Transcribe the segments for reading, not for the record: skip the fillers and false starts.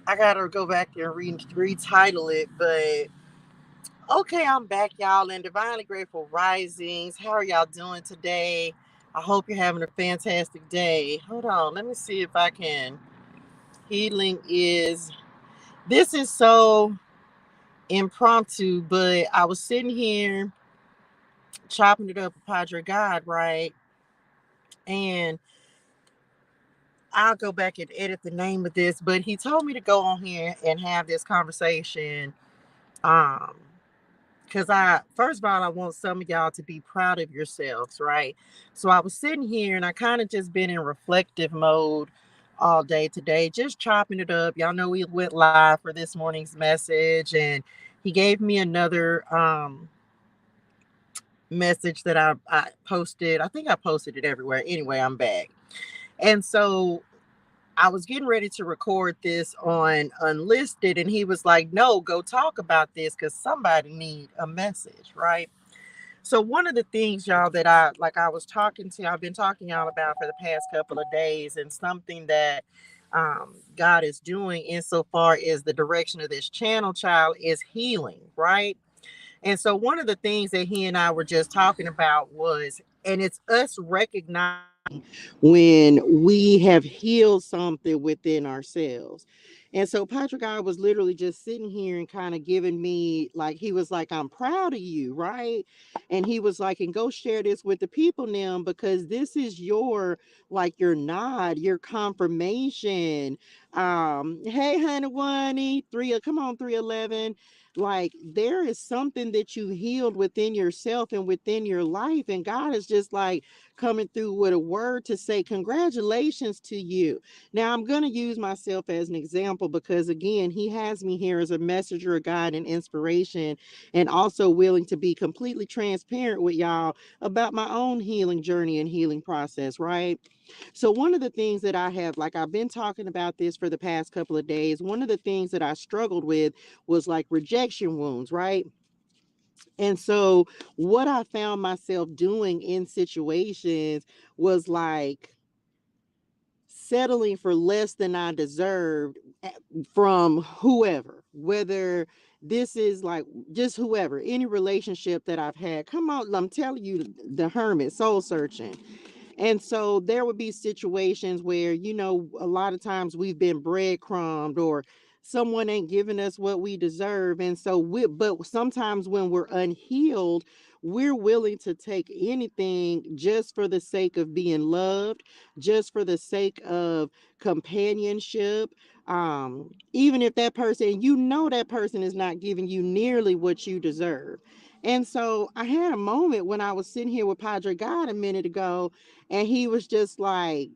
I gotta go back and retitle it, but okay, I'm back, y'all, in Divinely Grateful Risings. How are y'all doing today? I hope you're having a fantastic day. Hold on, let me see if I can. Healing is. This is so impromptu, but I was sitting here chopping it up with Padre God, right? And I'll go back and edit the name of this, but he told me to go on here and have this conversation. Um, because I first of all, I want some of y'all to be proud of yourselves, right? So I was sitting here and I kind of just been in reflective mode all day today, just chopping it up. Y'all know we went live for this morning's message, and he gave me another message that I posted. I think I posted it everywhere. Anyway, I'm back. And so I was getting ready to record this on Unlisted, and he was like, "No, go talk about this because somebody need a message, right?" So one of the things, y'all, that I've been talking y'all about for the past couple of days, and something that God is doing insofar as the direction of this channel, child, is healing, right? And so one of the things that he and I were just talking about was, and it's us recognizing when we have healed something within ourselves. And so Patrick God was literally just sitting here and kind of giving me, like, he was like, "I'm proud of you," right? And he was like, "And go share this with the people now, because this is your, like, your nod, your confirmation." Hey, honey, one, come on, 311. Like, there is something that you healed within yourself and within your life, and God is just like coming through with a word to say congratulations to you. Now, I'm going to use myself as an example because, again, he has me here as a messenger, a guide, and inspiration, and also willing to be completely transparent with y'all about my own healing journey and healing process, right? So one of the things that I have, like, I've been talking about this for the past couple of days. One of the things that I struggled with was like rejection wounds, right? And so what I found myself doing in situations was like settling for less than I deserved from whoever, whether this is like just whoever, any relationship that I've had. Come on, I'm telling you, the hermit, soul searching. And so there would be situations where, a lot of times we've been breadcrumbed, or someone ain't giving us what we deserve. And so but sometimes when we're unhealed, we're willing to take anything just for the sake of being loved, just for the sake of companionship. Even if that person, that person is not giving you nearly what you deserve. And so I had a moment when I was sitting here with Padre God a minute ago, and he was just like,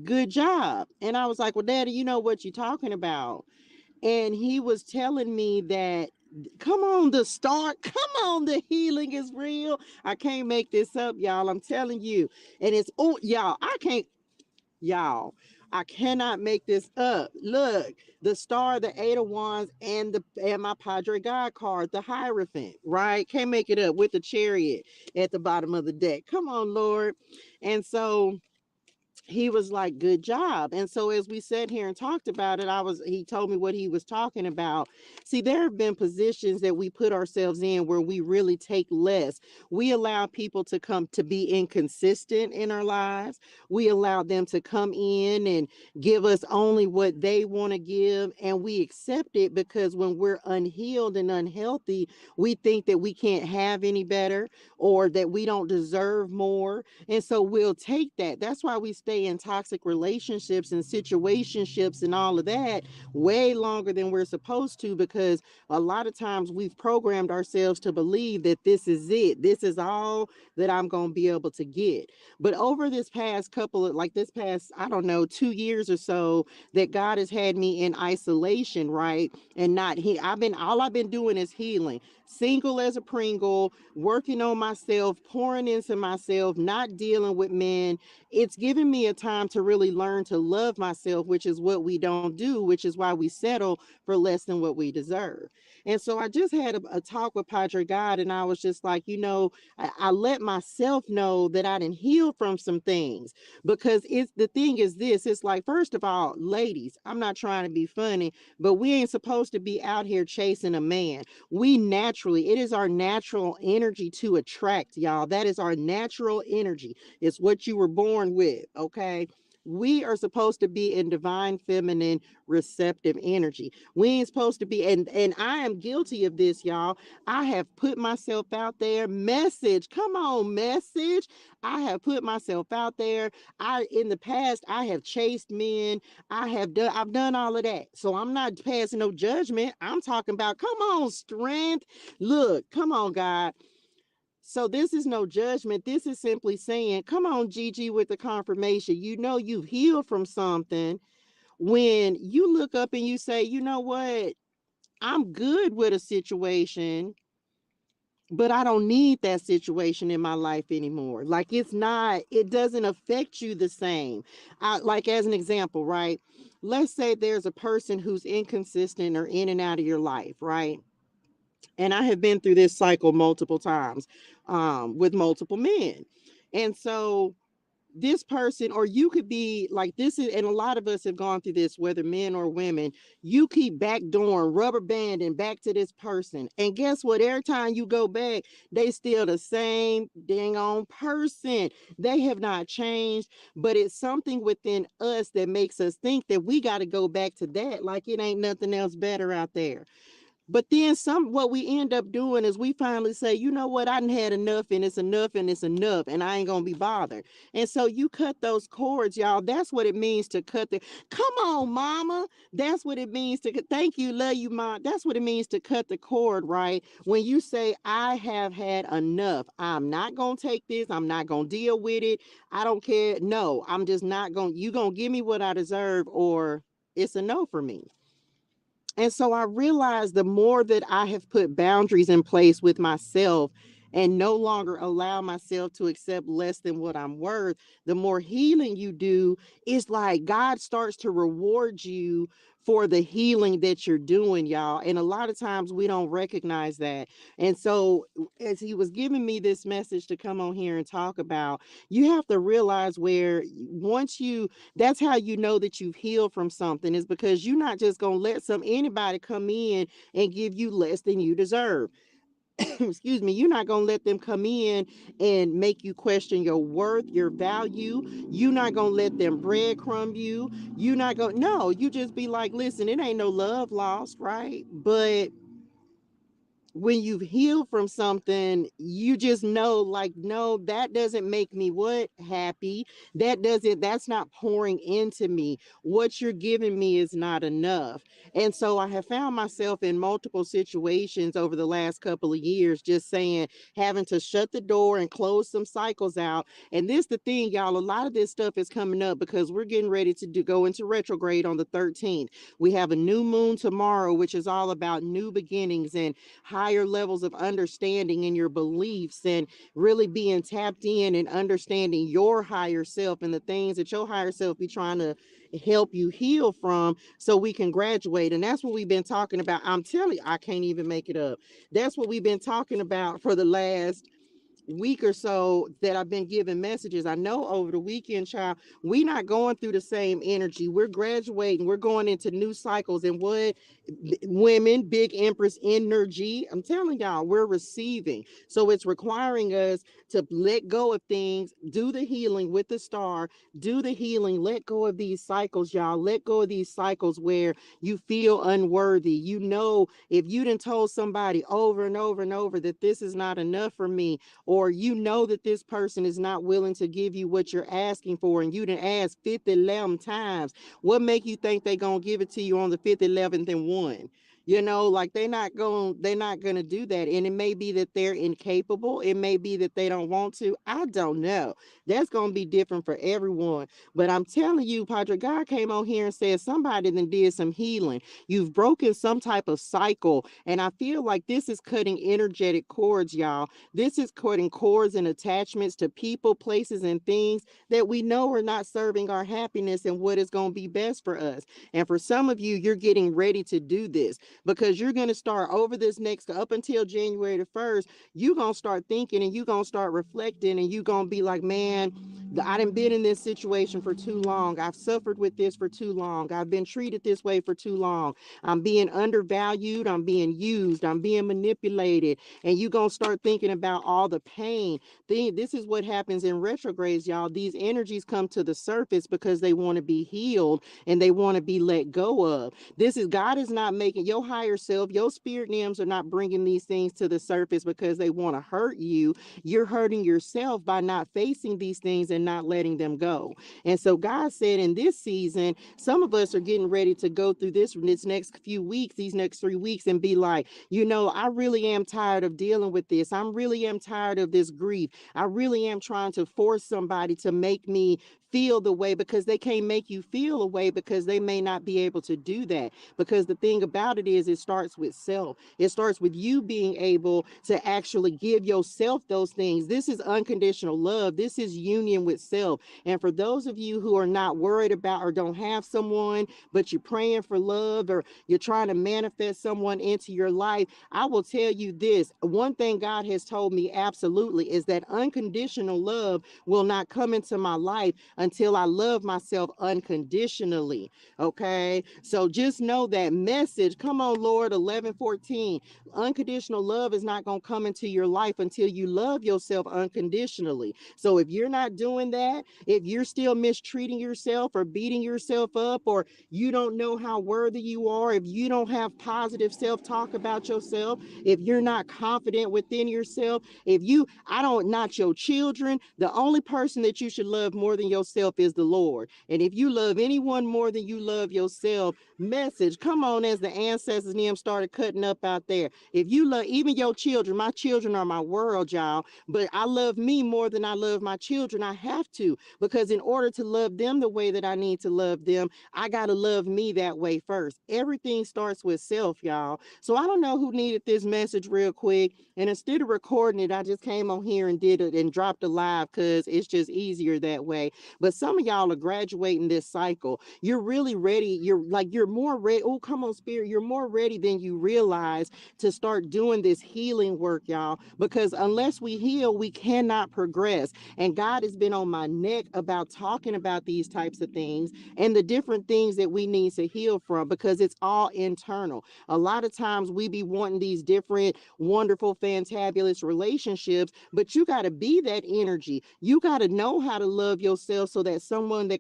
"Good job." And I was like, "Well, Daddy, you know what you're talking about." And he was telling me that, come on, the start, come on, the healing is real. I can't make this up, y'all. I'm telling you. And it's, oh, y'all, I cannot make this up. Look, the star, the eight of wands, and my Padre God card, the Hierophant, right? Can't make it up, with the chariot at the bottom of the deck. Come on, Lord. And so he was like, "Good job." And so as we sat here and talked about it, he told me what he was talking about. See, there have been positions that we put ourselves in where we really take less. We allow people to come to be inconsistent in our lives. We allow them to come in and give us only what they want to give, and we accept it because when we're unhealed and unhealthy, we think that we can't have any better, or that we don't deserve more, and so we'll take that. That's why we stay in toxic relationships and situationships and all of that way longer than we're supposed to, because a lot of times we've programmed ourselves to believe that this is it. This is all that I'm going to be able to get. But over this past this past, I don't know, 2 years or so, that God has had me in isolation, right? And not he all I've been doing is healing, single as a Pringle, working on myself, pouring into myself, not dealing with men. It's given me a time to really learn to love myself, which is what we don't do, which is why we settle for less than what we deserve. And so I just had a talk with Padre God, and I was just like, I let myself know that I didn't heal from some things, because it's the thing is this, it's like, first of all, ladies, I'm not trying to be funny, but we ain't supposed to be out here chasing a man. We naturally, it is our natural energy to attract, y'all. That is our natural energy. It's what you were born with, okay? We are supposed to be in divine feminine receptive energy. We ain't supposed to be, and I am guilty of this, y'all. I have put myself out there. Message, come on, message. I have put myself out there. In the past, I have chased men. I've done all of that. So I'm not passing no judgment. I'm talking about, come on, strength. Look, come on, God. So this is no judgment. This is simply saying, come on, Gigi, with the confirmation. You've healed from something when you look up and you say, you know what? I'm good with a situation, but I don't need that situation in my life anymore. Like, it doesn't affect you the same. Like, as an example, right? Let's say there's a person who's inconsistent or in and out of your life, right? And I have been through this cycle multiple times, with multiple men. And so this person, or you could be like, this is, and a lot of us have gone through this, whether men or women. You keep backdooring, rubber banding back to this person, and guess what? Every time you go back, they still the same dang on person. They have not changed, but it's something within us that makes us think that we got to go back to that, like it ain't nothing else better out there. But then what we end up doing is we finally say, you know what, I done had enough, and it's enough, and it's enough, and I ain't gonna be bothered. And so you cut those cords, y'all. That's what it means to cut the, come on, mama. That's what it means to, thank you, love you, mom. That's what it means to cut the cord, right? When you say, I have had enough. I'm not gonna take this, I'm not gonna deal with it. I don't care. No, I'm just not gonna, you gonna give me what I deserve, or it's a no for me. And so I realized the more that I have put boundaries in place with myself and no longer allow myself to accept less than what I'm worth, the more healing you do. It's like God starts to reward you for the healing that you're doing, y'all. And a lot of times we don't recognize that. And so, as he was giving me this message to come on here and talk about, you have to realize where once you, that's how you know that you've healed from something, is because you're not just going to let anybody come in and give you less than you deserve. Excuse me. You're not going to let them come in and make you question your worth, your value. You're not going to let them breadcrumb you. You're not going, no, you just be like, listen, it ain't no love lost, right? But when you've healed from something, you just know, like, no, that doesn't make me what? Happy. That's not pouring into me. What you're giving me is not enough. And so I have found myself in multiple situations over the last couple of years, just saying, having to shut the door and close some cycles out. And this the thing, y'all, a lot of this stuff is coming up because we're getting ready to go into retrograde on the 13th. We have a new moon tomorrow, which is all about new beginnings and higher levels of understanding in your beliefs, and really being tapped in and understanding your higher self and the things that your higher self be trying to help you heal from, so we can graduate. And that's what we've been talking about. I'm telling you, I can't even make it up. That's what we've been talking about for the last week or so, that I've been giving messages. I know over the weekend, child, we not going through the same energy. We're graduating. We're going into new cycles. And what women, big empress energy, I'm telling y'all, we're receiving. So it's requiring us to let go of things, do the healing with the star, do the healing, let go of these cycles, y'all. Let go of these cycles where you feel unworthy. If you done told somebody over and over and over that this is not enough for me, or that this person is not willing to give you what you're asking for, and you done asked 50, 11 times, what make you think they gonna give it to you on the 50th, 11th and one? Like they're not gonna do that. And it may be that they're incapable, it may be that they don't want to. I don't know. That's gonna be different for everyone. But I'm telling you, Padre, God came on here and said somebody then did some healing. You've broken some type of cycle. And I feel like this is cutting energetic cords, y'all. This is cutting cords and attachments to people, places, and things that we know are not serving our happiness and what is going to be best for us. And for some of you, you're getting ready to do this because you're going to start over this next up until January the 1st. You're going to start thinking and you're going to start reflecting and you're going to be like, man, I done been in this situation for too long. I've suffered with this for too long. I've been treated this way for too long. I'm being undervalued. I'm being used. I'm being manipulated. And you're going to start thinking about all the pain. This is what happens in retrogrades, y'all. These energies come to the surface because they want to be healed and they want to be let go of. God is not making your higher self, your spirit names are not bringing these things to the surface because they want to hurt you. You're hurting yourself by not facing these things and not letting them go. And so God said in this season, some of us are getting ready to go through this next few weeks, these next 3 weeks, and be like, I really am tired of dealing with this. I really am tired of this grief. I really am trying to force somebody to make me feel the way, because they can't make you feel a way because they may not be able to do that. Because the thing about it is, it starts with self. It starts with you being able to actually give yourself those things. This is unconditional love. This is union with self. And for those of you who are not worried about or don't have someone, but you're praying for love or you're trying to manifest someone into your life, I will tell you this. One thing God has told me absolutely is that unconditional love will not come into my life until I love myself unconditionally. Okay. So just know that message. Come on, Lord, 11:14. Unconditional love is not going to come into your life until you love yourself unconditionally. So if you're not doing that, if you're still mistreating yourself or beating yourself up, or you don't know how worthy you are, if you don't have positive self-talk about yourself, if you're not confident within yourself, not your children, the only person that you should love more than yourself is the Lord. And if you love anyone more than you love yourself, message, come on, as the ancestors and them started cutting up out there. If you love even your children, my children are my world, y'all, but I love me more than I love my children. I have to, because in order to love them the way that I need to love them, I got to love me that way first. Everything starts with self, y'all. So I don't know who needed this message real quick. And instead of recording it, I just came on here and did it and dropped a live because it's just easier that way. But some of y'all are graduating this cycle. You're really ready. You're more ready. Oh, come on, Spirit. You're more ready than you realize to start doing this healing work, y'all. Because unless we heal, we cannot progress. And God has been on my neck about talking about these types of things and the different things that we need to heal from, because it's all internal. A lot of times we be wanting these different wonderful, fantabulous relationships, but you got to be that energy. You got to know how to love yourself so that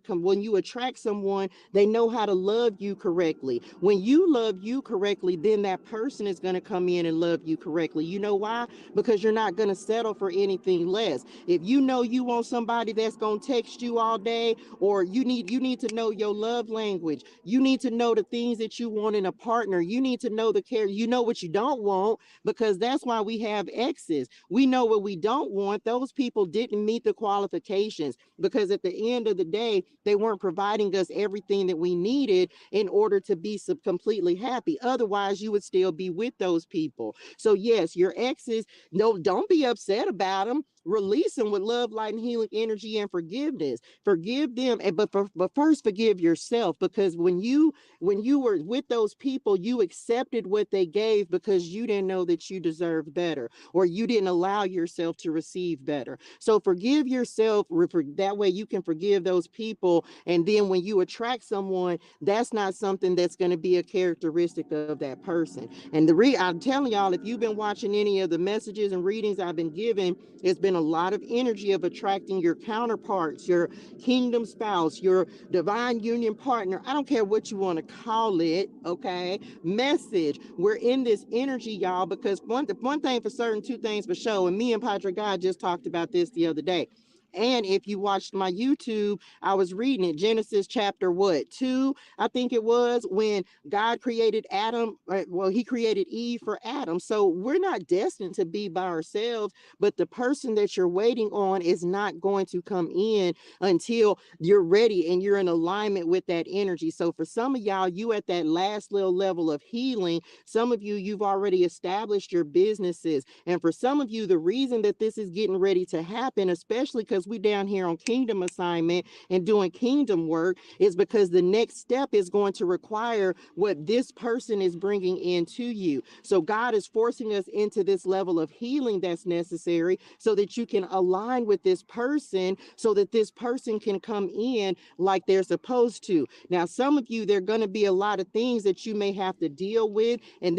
when you attract someone, they know how to love you correctly. When you love you correctly, then that person is going to come in and love you correctly. You know why? Because you're not going to settle for anything less. If you know you want somebody that's going to text you all day, or you need to know your love language. You need to know the things that you want in a partner. You need to know the care. You know what you don't want, because that's why we have exes. We know what we don't want. Those people didn't meet the qualifications, because at the end of the day, they weren't providing us everything that we needed in order to be completely happy. Otherwise, you would still be with those people. So yes, your exes, no, don't be upset about them. Release them with love, light, and healing energy and forgiveness. Forgive them, but first forgive yourself, because when you were with those people, you accepted what they gave because you didn't know that you deserved better, or you didn't allow yourself to receive better. So forgive yourself. That way you can forgive those people. And then when you attract someone, that's not something that's going to be a characteristic of that person. And I'm telling y'all, if you've been watching any of the messages and readings I've been giving, it's been a lot of energy of attracting your counterparts, your kingdom spouse, your divine union partner. I don't care what you want to call it. Okay. Message. We're in this energy, y'all, because one thing for certain, two things for sure. And me and Padre God just talked about this the other day. And if you watched my YouTube, I was reading it, Genesis chapter what, 2, I think it was, when God created Adam. Well, he created Eve for Adam. So we're not destined to be by ourselves, but the person that you're waiting on is not going to come in until you're ready and you're in alignment with that energy. So for some of y'all, you at that last little level of healing. Some of you, you've already established your businesses. And for some of you, the reason that this is getting ready to happen, especially because we down here on kingdom assignment and doing kingdom work, is because the next step is going to require what this person is bringing into you. So God is forcing us into this level of healing that's necessary so that you can align with this person, so that this person can come in like they're supposed to. Now, some of you, there are going to be a lot of things that you may have to deal with, and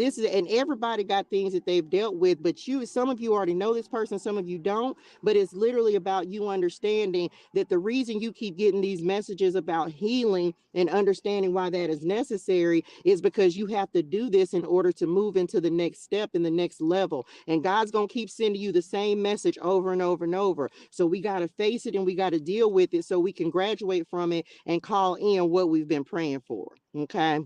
everybody got things that they've dealt with, but some of you already know this person, some of you don't. But it's literally about you understanding that the reason you keep getting these messages about healing and understanding why that is necessary is because you have to do this in order to move into the next step and the next level. And God's going to keep sending you the same message over and over and over. So we got to face it and we got to deal with it so we can graduate from it and call in what we've been praying for. Okay.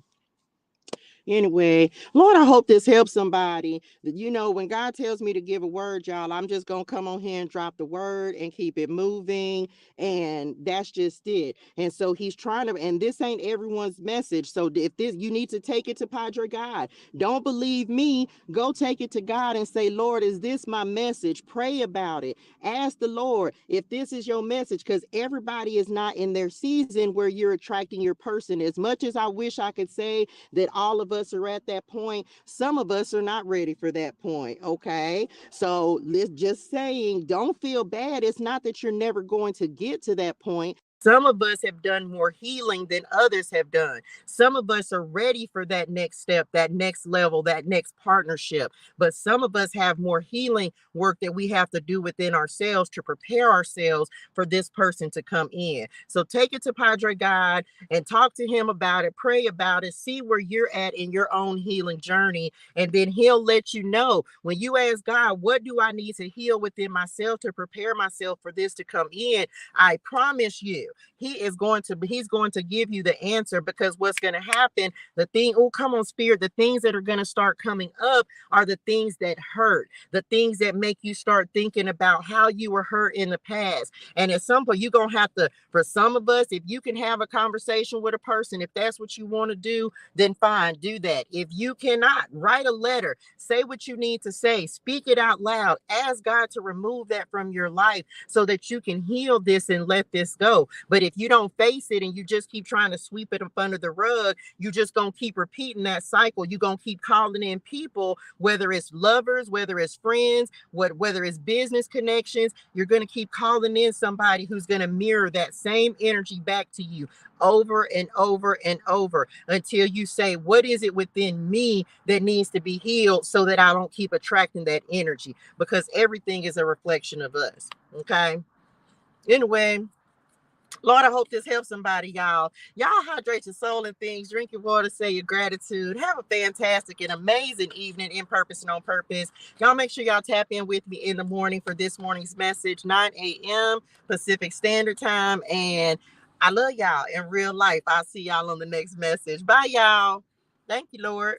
Anyway, Lord, I hope this helps somebody. When God tells me to give a word, y'all, I'm just going to come on here and drop the word and keep it moving. And that's just it. And so he's trying to, and this ain't everyone's message. So if this, you need to take it to Padre God. Don't believe me. Go take it to God and say, Lord, is this my message? Pray about it. Ask the Lord if this is your message, because everybody is not in their season where you're attracting your person. As much as I wish I could say that all of us are at that point, some of us are not ready for that point. Okay. So let's just saying, don't feel bad. It's not that you're never going to get to that point. Some of us have done more healing than others have done. Some of us are ready for that next step, that next level, that next partnership. But some of us have more healing work that we have to do within ourselves to prepare ourselves for this person to come in. So take it to Padre God and talk to him about it, pray about it, see where you're at in your own healing journey. And then he'll let you know when you ask God, what do I need to heal within myself to prepare myself for this to come in? I promise you, he's going to give you the answer, because what's going to happen, come on, Spirit, the things that are going to start coming up are the things that hurt, the things that make you start thinking about how you were hurt in the past. And at some point, you're going to have to, for some of us, if you can have a conversation with a person, if that's what you want to do, then fine, do that. If you cannot, write a letter, say what you need to say, speak it out loud, ask God to remove that from your life so that you can heal this and let this go. But if you don't face it and you just keep trying to sweep it up under the rug, you just going to keep repeating that cycle. You're going to keep calling in people, whether it's lovers, whether it's friends, whether it's business connections, you're going to keep calling in somebody who's going to mirror that same energy back to you over and over and over until you say, what is it within me that needs to be healed so that I don't keep attracting that energy? Because everything is a reflection of us. Okay. Anyway, Lord, I hope this helps somebody, y'all. Y'all hydrate your soul and things. Drink your water, say your gratitude. Have a fantastic and amazing evening in purpose and on purpose. Y'all make sure y'all tap in with me in the morning for this morning's message, 9 a.m. Pacific Standard Time. And I love y'all in real life. I'll see y'all on the next message. Bye, y'all. Thank you, Lord.